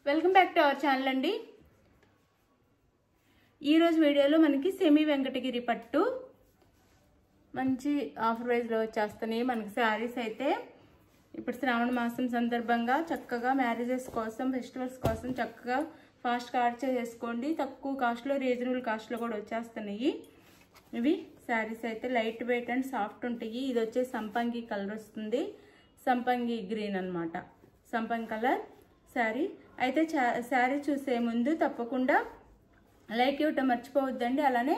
Welcome back to our channel అండి. ఈరోజు వీడియోలో మనకి సెమీ వెంకటగిరి పట్టు మంచి ఆఫర్ ప్రైస్లో వచ్చేస్తున్నాయి. మనకి శారీస్ అయితే ఇప్పుడు శ్రావణ మాసం సందర్భంగా చక్కగా మ్యారేజెస్ కోసం, ఫెస్టివల్స్ కోసం చక్కగా ఫాస్ట్గా ఆర్డర్ చేసుకోండి. తక్కువ కాస్ట్లో, రీజనబుల్ కాస్ట్లో కూడా వచ్చేస్తున్నాయి. ఇవి శారీస్ అయితే లైట్ వెయిట్ అండ్ సాఫ్ట్ ఉంటాయి. ఇది వచ్చే సంపంగి కలర్ వస్తుంది, సంపంగి గ్రీన్ అన్నమాట. సంపంగి కలర్ శారీ అయితే శారీ చూసే ముందు తప్పకుండా లైక్ ఇవ్వటం మర్చిపోవద్దండి. అలానే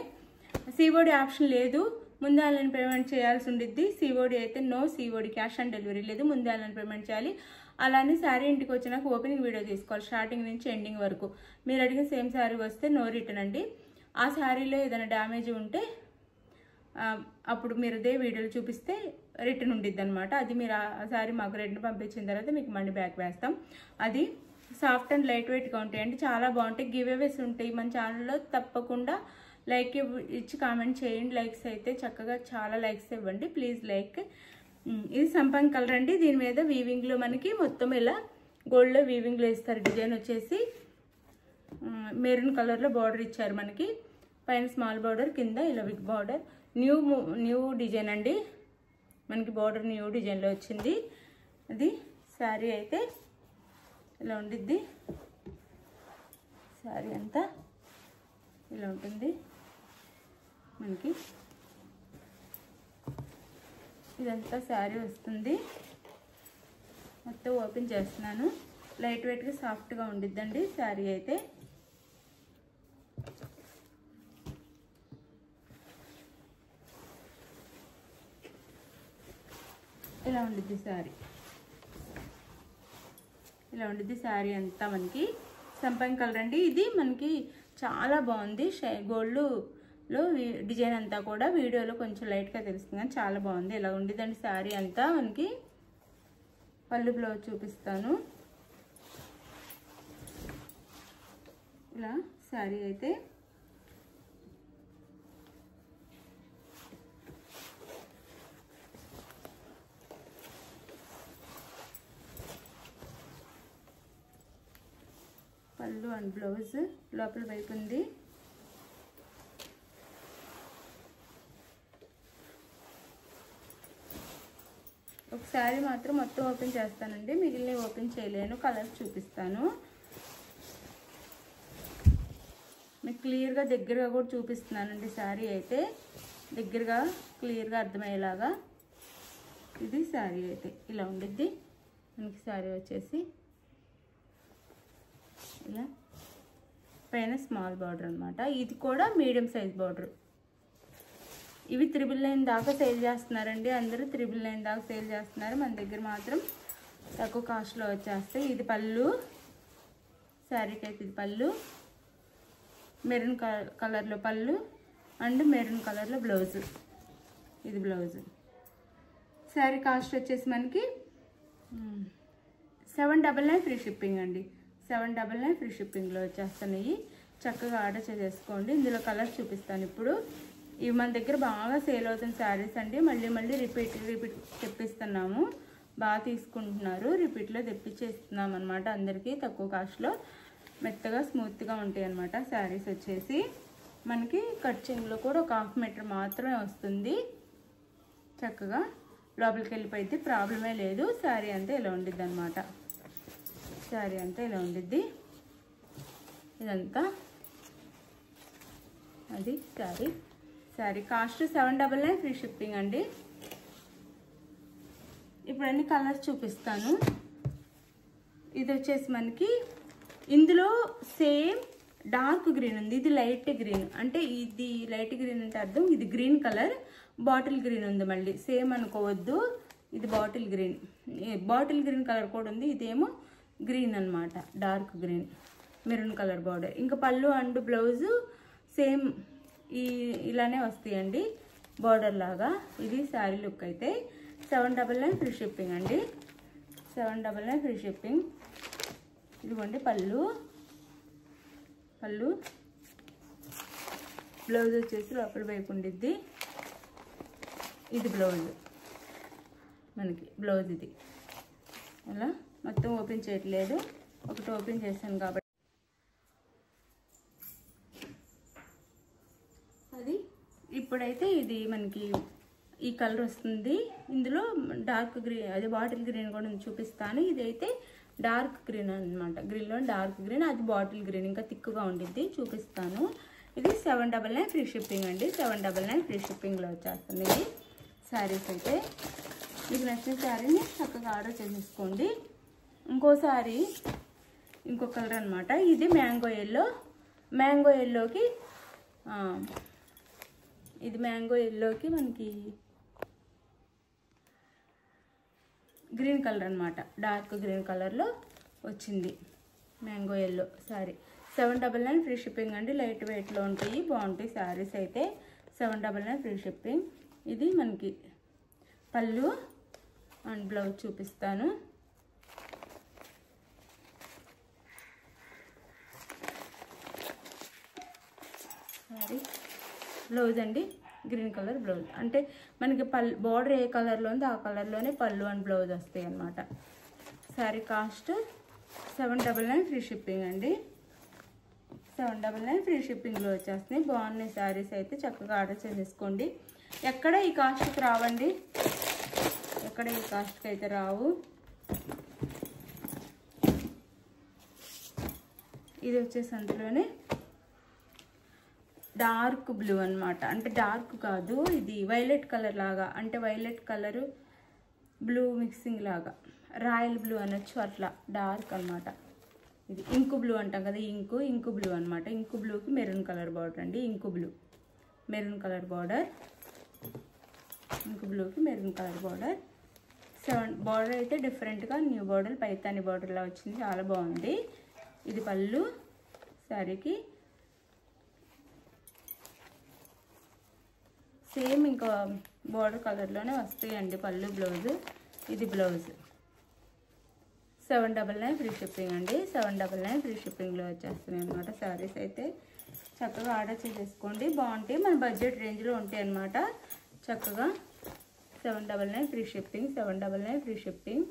సిఓడి ఆప్షన్ లేదు, ముందే ఆన్లైన్ పేమెంట్ చేయాల్సి ఉండిద్ది. సిఓడి అయితే no, COD cash on delivery లేదు, ముందే ఆన్లైన్ పేమెంట్ చేయాలి. అలానే శారీ ఇంటికి వచ్చినాక ఓపెనింగ్ వీడియో తీసుకోవాలి, స్టార్టింగ్ నుంచి ఎండింగ్ వరకు. మీరు అడిగిన సేమ్ శారీ వస్తే నో రిటర్న్ అండి. ఆ శారీలో ఏదైనా డ్యామేజ్ ఉంటే అప్పుడు మీరు అదే వీడియోలో చూపిస్తే రిటర్న్ ఉండిద్ది అనమాట. అది మీరు ఆ శారీ మాకు రిటర్న్ పంపించిన తర్వాత మీకు మనీ బ్యాక్ వేస్తాం. అది సాఫ్ట్ అండ్ లైట్ వెయిట్గా ఉంటాయండి, చాలా బాగుంటాయి. గివ్ అవేస్ ఉంటాయి మన ఛానల్లో. తప్పకుండా లైక్ ఇచ్చి కామెంట్ చేయండి. లైక్స్ అయితే చక్కగా చాలా లైక్స్ ఇవ్వండి ప్లీజ్. లైక్ ఇది సంపంగి కలర్ అండి. దీని మీద వీవింగ్లో మనకి మొత్తం ఇలా గోల్డ్లో వీవింగ్లో ఇస్తారు. డిజైన్ వచ్చేసి మెరూన్ కలర్లో బార్డర్ ఇచ్చారు మనకి. పైన స్మాల్ బార్డర్, కింద ఇలా బిగ్ బార్డర్. న్యూ డిజైన్ అండి మనకి. బార్డర్ న్యూ డిజైన్లో వచ్చింది. అది శారీ అయితే ఇలా ఉండిద్ది. శారీ అంతా ఇలా ఉంటుంది మనకి. ఇదంతా శారీ వస్తుంది. మొత్తం ఓపెన్ చేస్తున్నాను. లైట్ వెయిట్గా సాఫ్ట్గా ఉండిద్దండి శారీ అయితే. ఇలా ఉండిద్ది శారీ, ఇలా ఉండిద్ది శారీ అంతా మనకి. సంపంగి కలర్ అండి. ఇది మనకి చాలా బాగుంది. గోల్డ్లో డిజైన్ అంతా కూడా వీడియోలో కొంచెం లైట్గా తెలుస్తుంది కానీ చాలా బాగుంది. ఇలా ఉండిద్దండి శారీ అంతా మనకి. పళ్ళు బ్లౌజ్ చూపిస్తాను. ఇలా శారీ అయితే పళ్ళు అండ్ బ్లౌజ్ లోపల వైపు ఉంది. ఒకసారి మాత్రం మొత్తం ఓపెన్ చేస్తానండి, మిగిలిన ఓపెన్ చేయలేను. కలర్ చూపిస్తాను మీకు క్లియర్గా, దగ్గరగా కూడా చూపిస్తున్నానండి. శారీ అయితే దగ్గరగా క్లియర్గా అర్థమయ్యేలాగా. ఇది శారీ అయితే ఇలా ఉండిద్ది మనకి. శారీ వచ్చేసి ఇలా పైన స్మాల్ బార్డర్ అనమాట. ఇది కూడా మీడియం సైజ్ బార్డర్. ఇవి 999 దాకా సేల్ చేస్తున్నారండి అందరూ. 999 దాకా సేల్ చేస్తున్నారు. మన దగ్గర మాత్రం తక్కువ కాస్ట్లో వచ్చేస్తాయి. ఇది పళ్ళు, శారీకి అయితే ఇది పళ్ళు. మెరూన్ కలర్లో పళ్ళు అండ్ మెరూన్ కలర్లో బ్లౌజ్. ఇది బ్లౌజ్. శారీ కాస్ట్ వచ్చేసి మనకి 799 ఫ్రీ షిప్పింగ్ అండి. 799 ఫ్రీ షిప్పింగ్లో వచ్చేస్తున్నాయి. చక్కగా ఆర్డర్ చేసేసుకోండి. ఇందులో కలర్ చూపిస్తాను ఇప్పుడు. ఇవి మన దగ్గర బాగా సేల్ అవుతున్న శారీస్ అండి. మళ్ళీ రిపీట్ తెప్పిస్తున్నాము. బాగా తీసుకుంటున్నారు. రిపీట్లో తెప్పించేస్తున్నాం అనమాట అందరికీ తక్కువ కాస్ట్లో. మెత్తగా స్మూత్గా ఉంటాయి అనమాట శారీస్ వచ్చేసి. మనకి కట్ చెంగులో కూడా ఒక 1/2 మీటర్ మాత్రమే వస్తుంది. చక్కగా లోపలికి వెళ్ళిపోయింది, ప్రాబ్లమే లేదు. శారీ అంతా ఇలా ఉండిద్ది అనమాట. శారీ అంతా ఇలా ఉండిద్ది. ఇదంతా అది శారీ కాస్ట్ 799 ఫ్రీ షిప్పింగ్ అండి. ఇప్పుడు అన్ని కలర్స్ చూపిస్తాను. ఇది వచ్చేసి మనకి ఇందులో సేమ్ డార్క్ గ్రీన్ ఉంది, ఇది లైట్ గ్రీన్. అంటే ఇది లైట్ గ్రీన్ అంటే అర్థం ఇది గ్రీన్ కలర్. బాటిల్ గ్రీన్ ఉంది మళ్ళీ, సేమ్ అనుకోవద్దు. ఇది బాటిల్ గ్రీన్ కలర్ కూడా ఉంది. ఇదేమో గ్రీన్ అనమాట, dark green, maroon colour border. ఇంకా పళ్ళు అండ్ బ్లౌజు సేమ్ ఇలానే వస్తాయండి, బార్డర్ లాగా. ఇది శారీ లుక్ అయితే 799 ఫ్రీ షిప్పింగ్ అండి. 799 ఫ్రీ షిప్పింగ్. ఇదిగోండి పళ్ళు బ్లౌజ్ వచ్చేసి లోపల వైపు ఉండిద్ది. ఇది బ్లౌజ్ మనకి. బ్లౌజ్ ఇది అలా మొత్తం ఓపెన్ చేయట్లేదు. ఒకటి ఓపెన్ చేశాను కాబట్టి అది ఇప్పుడైతే ఇది మనకి ఈ కలర్ వస్తుంది. ఇందులో డార్క్ గ్రీన్, అది బాటిల్ గ్రీన్ కూడా చూపిస్తాను. ఇదైతే డార్క్ గ్రీన్ అనమాట, గ్రీన్లో డార్క్ గ్రీన్, అది బాటిల్ గ్రీన్ ఇంకా థిక్గా ఉండిద్ది, చూపిస్తాను. ఇది 799 ఫ్రీ షిప్పింగ్ అండి. 799 ఫ్రీ షిప్పింగ్లో వచ్చేస్తుంది ఇది శారీస్. అయితే మీకు నచ్చిన శారీని చక్కగా ఆర్డర్ చేసేసుకోండి. ఇంకోసారి ఇంకో కలర్ అనమాట, ఇది మ్యాంగో ఎల్లో. మ్యాంగో ఎల్లోకి ఇది మ్యాంగో ఎల్లోకి మనకి గ్రీన్ కలర్ అనమాట, డార్క్ గ్రీన్ కలర్లో వచ్చింది mango yellow sari. 799 free shipping అండి. లైట్ వెయిట్లో ఉంటాయి, బాగుంటాయి శారీస్ అయితే. 799 ఫ్రీ షిప్పింగ్. ఇది మనకి పళ్ళు అండ్ బ్లౌజ్ చూపిస్తాను. సారీ బ్లౌజ్ అండి, గ్రీన్ కలర్ బ్లౌజ్. అంటే మనకి బార్డర్ ఏ కలర్లో ఉందో ఆ కలర్లోనే పళ్ళు అండ్ బ్లౌజ్ వస్తాయి అన్నమాట. శారీ కాస్ట్ 799 ఫ్రీ షిప్పింగ్ అండి. 799 ఫ్రీ షిప్పింగ్లో వచ్చేస్తున్నాయి. బాగున్నాయి శారీస్ అయితే, చక్కగా ఆర్డర్ చేసేసుకోండి. ఎక్కడ ఈ కాస్ట్కి రావండి, ఎక్కడ ఈ కాస్ట్కి అయితే రావు. ఇది వచ్చేసి అందులోనే డార్క్ బ్లూ అనమాట, అంటే డార్క్ కాదు, ఇది వైలెట్ కలర్ లాగా, అంటే వైలెట్ కలరు బ్లూ మిక్సింగ్ లాగా, రాయల్ బ్లూ అనొచ్చు, అట్లా డార్క్ అనమాట. ఇది ఇంకు బ్లూ అంటాం కదా, ఇంకు బ్లూ అనమాట. ఇంకు బ్లూకి మెరూన్ కలర్ బార్డర్ అండి, ink blue maroon colour border, ink బ్లూకి మెరూన్ కలర్ బార్డర్. బార్డర్ అయితే డిఫరెంట్గా న్యూ బార్డర్, పైతాని బార్డర్లా వచ్చింది, చాలా బాగుంది. ఇది పళ్ళు శారీకి. సేమ్ ఇంకా బార్డర్ కలర్లోనే వస్తాయండి పళ్ళు బ్లౌజ్. ఇది బ్లౌజ్. 799 ఫ్రీ షిప్పింగ్ అండి. 799 ఫ్రీ షిప్పింగ్లో వచ్చేస్తున్నాయి అనమాట శారీస్ అయితే. చక్కగా ఆర్డర్ చేసేసుకోండి, బాగుంటాయి, మన బడ్జెట్ రేంజ్లో ఉంటాయి అన్నమాట. చక్కగా 799 ఫ్రీ షిప్పింగ్, 799 ఫ్రీ షిప్పింగ్.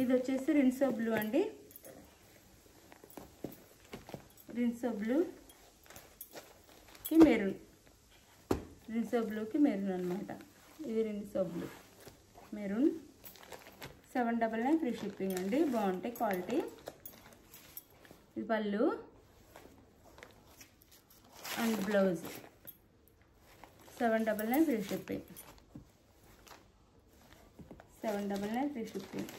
ఇది వచ్చేసి రిన్సో బ్లూ అండి, రిన్సో బ్లూకి మెరూన్, రిన్సో బ్లూకి మెరూన్ అనమాట. ఇది Rinso blue maroon. 799 free shipping అండి, బాగుంటాయి క్వాలిటీ. ఇది పళ్ళు and blouse. 799 free shipping, 799 free shipping.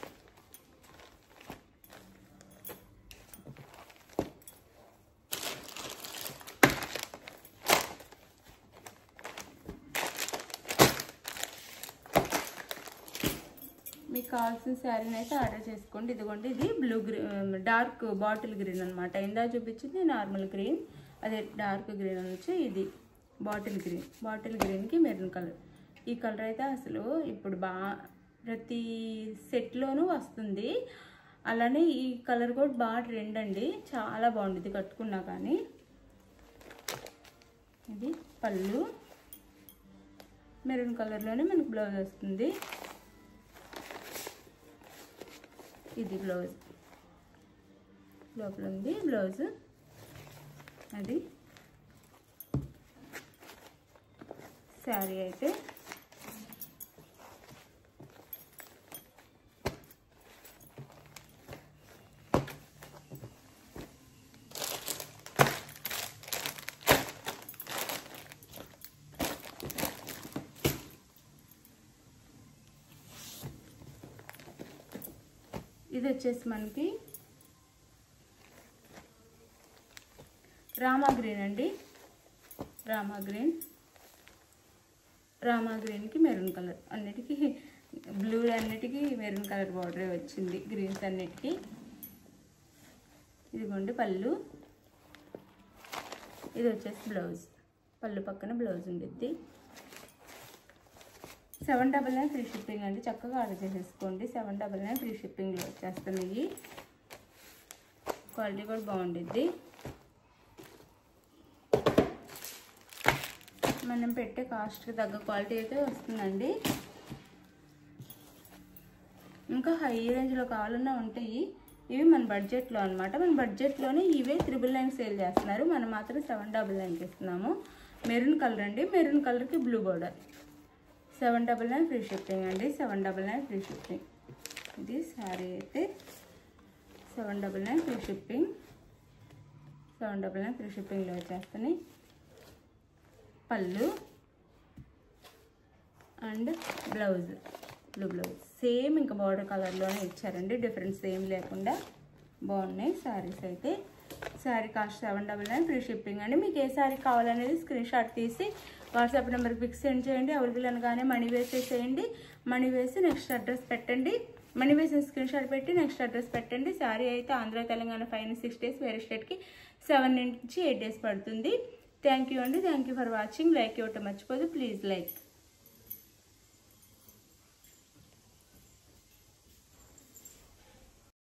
మీకు కావాల్సిన శారీని అయితే ఆర్డర్ చేసుకోండి. ఇదిగోండి, ఇది blue green, dark bottle green అనమాట. ఇందా చూపించింది నార్మల్ గ్రీన్, అదే డార్క్ గ్రీన్ అనొచ్చు. ఇది బాటిల్ గ్రీన్, బాటిల్ గ్రీన్కి మెరూన్ కలర్. ఈ కలర్ అయితే అసలు ఇప్పుడు ప్రతి సెట్లోనూ వస్తుంది. అలానే ఈ కలర్ కూడా బాగా ట్రెండ్ అండి, చాలా బాగుంటుంది కట్టుకున్నా కానీ. ఇది పళ్ళు మెరూన్ కలర్లోనే మనకు బ్లౌజ్ వస్తుంది. ఇది బ్లౌజ్, లోపల ఉంది బ్లౌజ్. అది శారీ అయితే ఇది వచ్చేసి మనకి రామా గ్రీన్ అండి, రామా గ్రీన్కి మెరూన్ కలర్. అన్నిటికీ బ్లూ, అన్నిటికీ మెరూన్ కలర్ బార్డరే వచ్చింది, గ్రీన్స్ అన్నిటికీ. ఇదిగోండి పళ్ళు. ఇది వచ్చేసి బ్లౌజ్, పళ్ళు పక్కన బ్లౌజ్ ఉండిద్ది. 799 ఫ్రీ షిప్పింగ్ అండి, చక్కగా ఆర్డర్ చేసేసుకోండి. 799 ఫ్రీ షిప్పింగ్లో వచ్చేస్తున్నాయి. క్వాలిటీ కూడా బాగుండిద్ది. మనం పెట్టే కాస్ట్కి తగ్గ క్వాలిటీ అయితే వస్తుందండి. ఇంకా హై రేంజ్లో కావాలన్నా ఉంటాయి. ఇవి మన బడ్జెట్లో అనమాట. మన బడ్జెట్లోనే ఇవే 999 సేల్ చేస్తున్నారు. మనం మాత్రం 799కి ఇస్తున్నాము. మెరూన్ కలర్ అండి. మెరూన్ కలర్కి బ్లూ బోర్డర్. 799 ఫ్రీ షిప్పింగ్ అండి. 799 ఫ్రీ షిప్పింగ్. ఇది శారీ అయితే 799 ఫ్రీ షిప్పింగ్. 799 ఫ్రీ షిప్పింగ్లో వచ్చేస్తాయి. పళ్ళు and blouse, blue blouse same ఇంకా బార్డర్ కలర్లోనే ఇచ్చారండి. డిఫరెన్స్ ఏం లేకుండా బాగున్నాయి శారీస్ అయితే. శారీ కాస్ట్ 799 ఫ్రీ షిప్పింగ్ అండి. మీకు ఏ శారీ కావాలనేది స్క్రీన్ షాట్ తీసి వాట్సాప్ నెంబర్కి పిక్స్ సెండ్ చేయండి. అవైలబుల్ అనగానే మనీ వేసేసేయండి. మనీ వేసి నెక్స్ట్ అడ్రస్ పెట్టండి. మనీ వేసిన స్క్రీన్ షాట్ పెట్టి నెక్స్ట్ అడ్రస్ పెట్టండి. శారీ అయితే ఆంధ్ర తెలంగాణ 5 నుంచి 6 డేస్, వేరే స్టేట్కి 7 నుంచి 8 డేస్ పడుతుంది. థ్యాంక్ యూ అండి. Thank you for watching. Like ఇవ్వటం మర్చిపోదు. Please like.